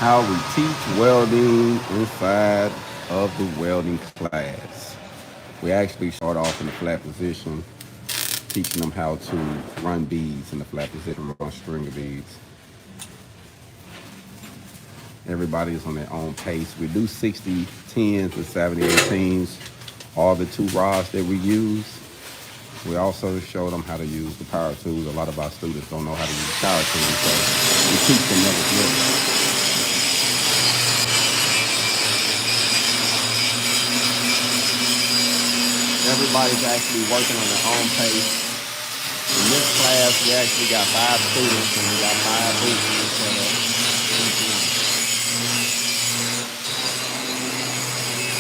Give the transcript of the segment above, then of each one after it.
how we teach welding inside of the welding class. We actually start off in the flat position, teaching them how to run beads in the flat position, run string of beads. Everybody is on their own pace. We do 60 10s and 70 18s, all the two rods that we use. We also show them how to use the power tools. A lot of our students don't know how to use power tools, so we teach them that as well. Everybody's actually working on their own pace. In this class, we actually got 5 students and we got 5 booths set up.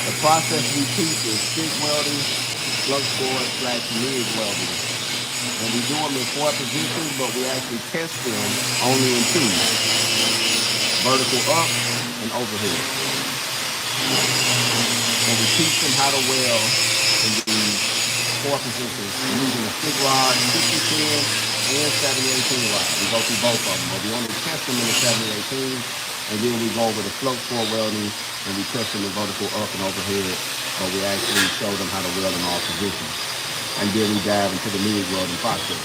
The process we teach is stick welding, flux core / MIG welding. And we do them in 4 positions, but we actually test them only in 2. Vertical up and overhead. And we teach them how to weld in these 4 positions using a stick rod, 60 10 and 70 18 rod. We go through both of them, but we only test them in the 70 18, and then we go over the flux core welding and we test them in vertical up and overhead, but we actually show them how to weld in all positions. And then we dive into the MIG welding process.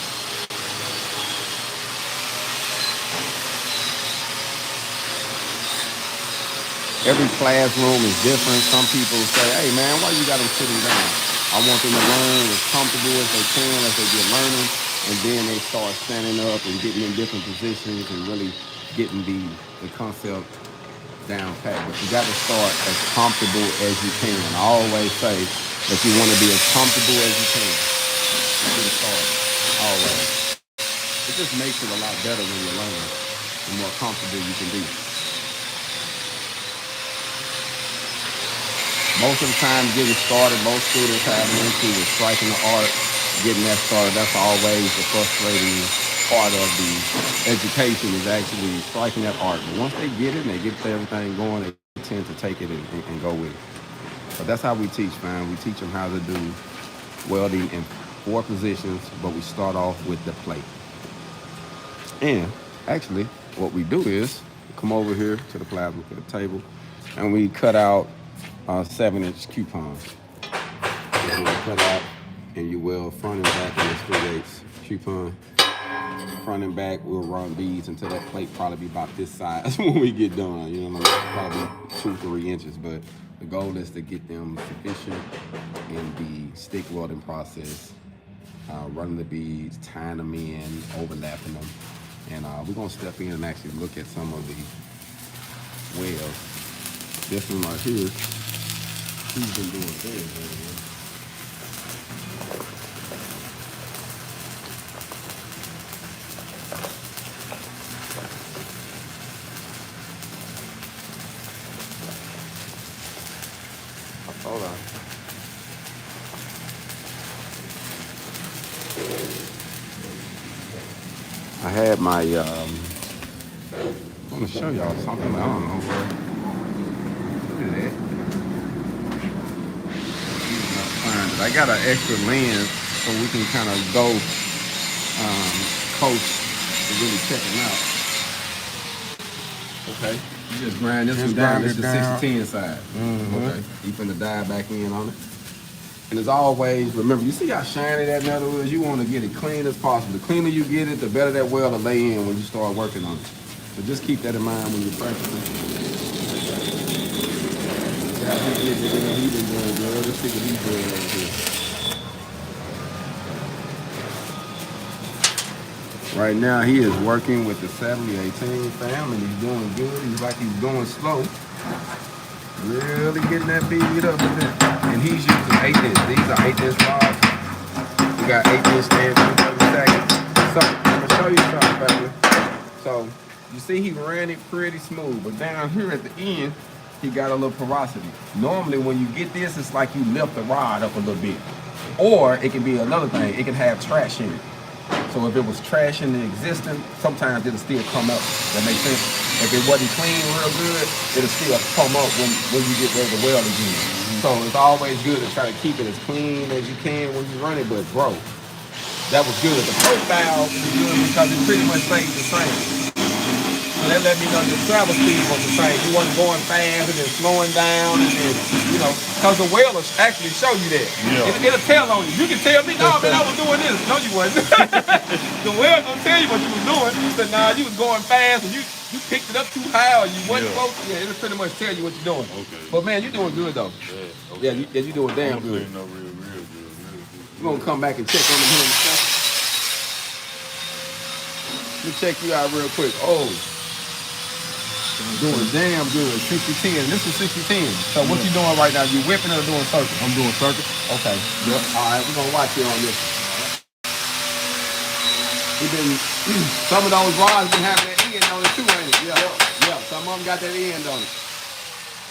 Every classroom is different. Some people say, hey man, why you got them sitting down? I want them to learn as comfortable as they can as they get learning, and then they start standing up and getting in different positions and really getting the concept down pat. But you got to start as comfortable as you can. I always say that you want to be as comfortable as you can. Get started. Always. It just makes it a lot better when you're learning. The more comfortable you can be. Most of the time getting started, most students have an issue with striking the art, getting that started. That's always the frustrating part of the education, is actually striking that art. But once they get it and they get everything going, they tend to take it and go with it. But that's how we teach, man. We teach them how to do welding in 4 positions, but we start off with the plate. And actually, what we do is come over here to the plasma for the table, and we cut out 7-inch coupons. So you cut out and you weld front and back on this 3/8 coupon. Front and back, we'll run beads until that plate probably be about this size when we get done. You know, probably 2-3 inches. But the goal is to get them sufficient in the stick welding process, running the beads, tying them in, overlapping them. And we're gonna step in and actually look at some of the welds. This one right here, he's been doing things right here. Hold on. I had my, I want to show y'all something. I don't know where. Look at that. I got an extra lens so we can kind of go coach to really check them out. Okay. You just grind this one down. This is the 60-10 side. Okay. You finna dive back in on it. And as always, remember, you see how shiny that metal is? You want to get it clean as possible. The cleaner you get it, the better that weld will lay in when you start working on it. So just keep that in mind when you're practicing. Yeah, he been doing good. Let's see what he's doing over here. Right now, he is working with the 70-18 fam, and he's doing good. He's like he's going slow. Really getting that bead up with it. And he's using 8-inch. These are 8-inch rods. We got 8-inch stands every second. So I'm gonna show you something, family. So you see he ran it pretty smooth, but down here at the end, he got a little porosity. Normally when you get this, it's like you lift the rod up a little bit. Or it can be another thing, it can have trash in it. So if it was trash in the existing, sometimes it'll still come up. That makes sense? If it wasn't clean real good, it'll still come up when you get ready to weld again. So it's always good to try to keep it as clean as you can when you run it. But bro, that was good. The profile is good because it pretty much stays the same. So that let me know your travel speed was the same. You wasn't going fast and then slowing down and then, you know, because the wheel will actually show you that. Yeah. It'll tell on you. You can tell me, no, man, I was doing this. No, you wasn't. The wheel gonna tell you what you was doing. You said, nah, you was going fast and you picked it up too high or you wasn't supposed to. Yeah, it'll pretty much tell you what you're doing. Okay. But man, you're doing good though. Yeah, okay. Yeah, you doing damn good. Real good. We're gonna come back and check on the here and stuff. Let me check you out real quick. Oh, doing damn good. 60-10. This is 60-10. So what you doing right now? You whipping or doing circle? I'm doing circle. Okay. Yep. All right, we're gonna watch you on this. We've been some of those rods been having that end on it too, ain't it? Yeah. Some of them got that end on it.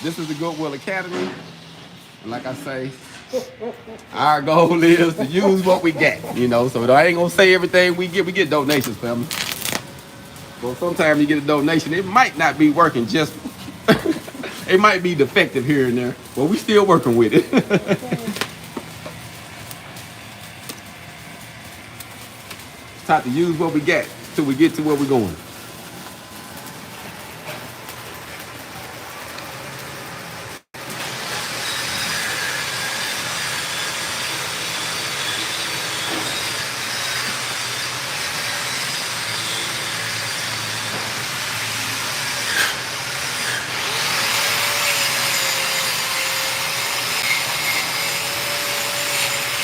This is the Goodwill Academy, and like I say, our goal is to use what we got. You know, so I ain't gonna say everything we get. We get donations, family. But sometimes you get a donation, it might not be working just. It might be defective here and there, but we still working with it. It's time to use what we got till we get to where we're going.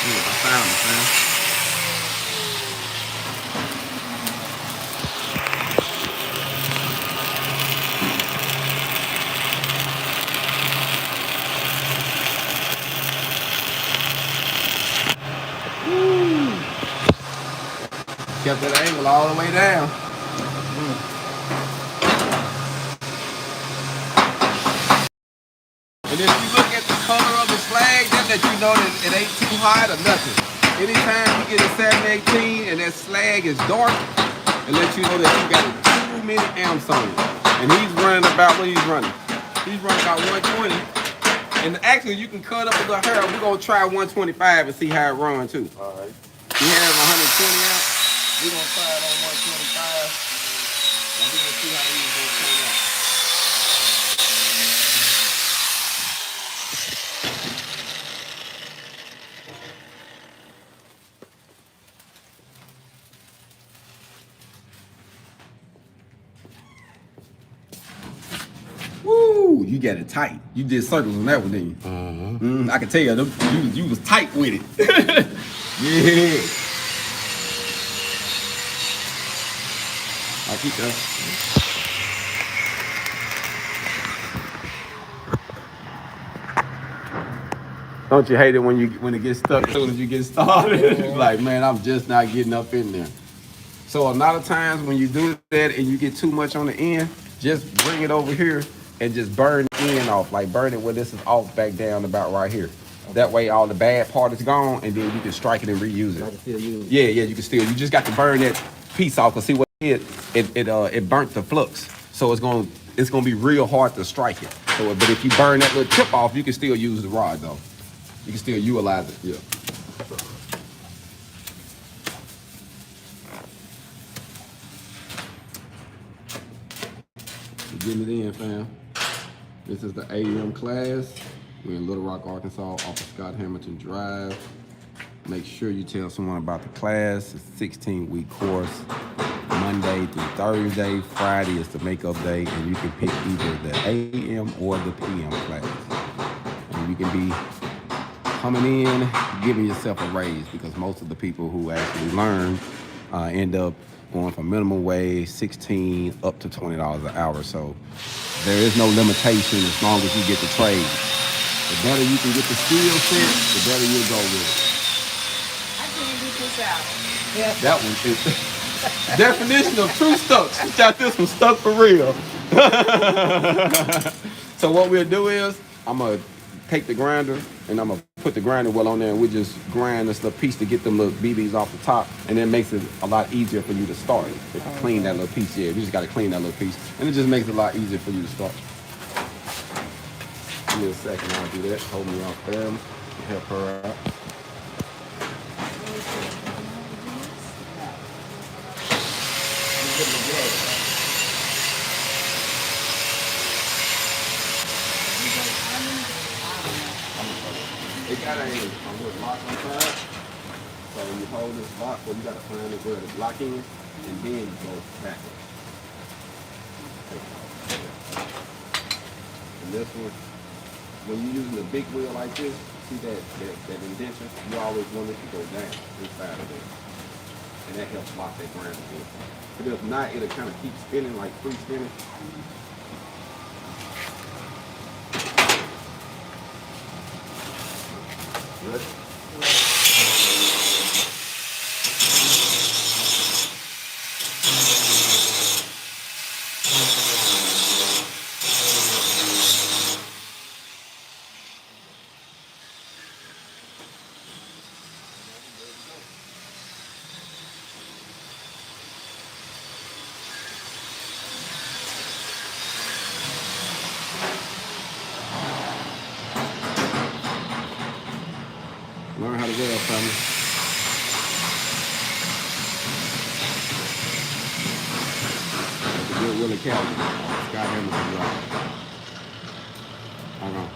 I found it, man. Kept that angle all the way down. And if you look at the color of the slag, that you know that it ain't too hot or nothing. Anytime you get a 718 and that slag is dark, it lets you know that you got too many amps on it. And he's running about what he's running. He's running about 120. And actually, you can cut up a little hair. We're going to try 125 and see how it runs too. All right. We have 120 amps. We're going to try it on 125. And we're going to see how he's going to turn out. Woo! You got it tight. You did circles on that one, didn't you? I can tell you was tight with it. Yeah. I keep that. Don't you hate it when it gets stuck as soon as you get started? It's like, man, I'm just not getting up in there. So a lot of times when you do that and you get too much on the end, just bring it over here and just burn the end off. Like burn it where this is off back down about right here. That way all the bad part is gone and then you can strike it and reuse it. I can still use it. Yeah, you can still. You just got to burn that piece off because see what it burnt the flux. So it's gonna be real hard to strike it. So but if you burn that little tip off, you can still use the rod though. You can still utilize it. Yeah. Getting it in, fam. This is the AM class. We're in Little Rock, Arkansas, off of Scott Hamilton Drive. Make sure you tell someone about the class. It's a 16-week course. Monday through Thursday. Friday is the makeup day, and you can pick either the AM or the PM class. And you can be coming in, giving yourself a raise because most of the people who actually learn end up going from minimum wage, 16 up to $20 an hour. So there is no limitation as long as you get the trade. The better you can get the skill set, the better you'll go with it. I can't get this out. Yeah. That one is definition of true stuck. She got this one stuck for real. So what we'll do is I'm gonna take the grinder and I'm gonna put the grinder wheel on there and we just grind this little piece to get them little BBs off the top, and it makes it a lot easier for you to start. If you clean that little piece, you just gotta clean that little piece, and it just makes it a lot easier for you to start. Give me a second, I'll do that. Hold me off there, help her out. got a wood lock on side. So you hold this lock, well, you got to find it where the lock in, and then you go backwards. And this one, when you're using a big wheel like this, see that indentation? You always want it to go down inside of it. And that helps lock that ground in. But if not, it'll kind of keep spinning like free spinning. Good. Learn how to weld, family. That's a good Willie Calvin. Scott Hamilton. Hold on.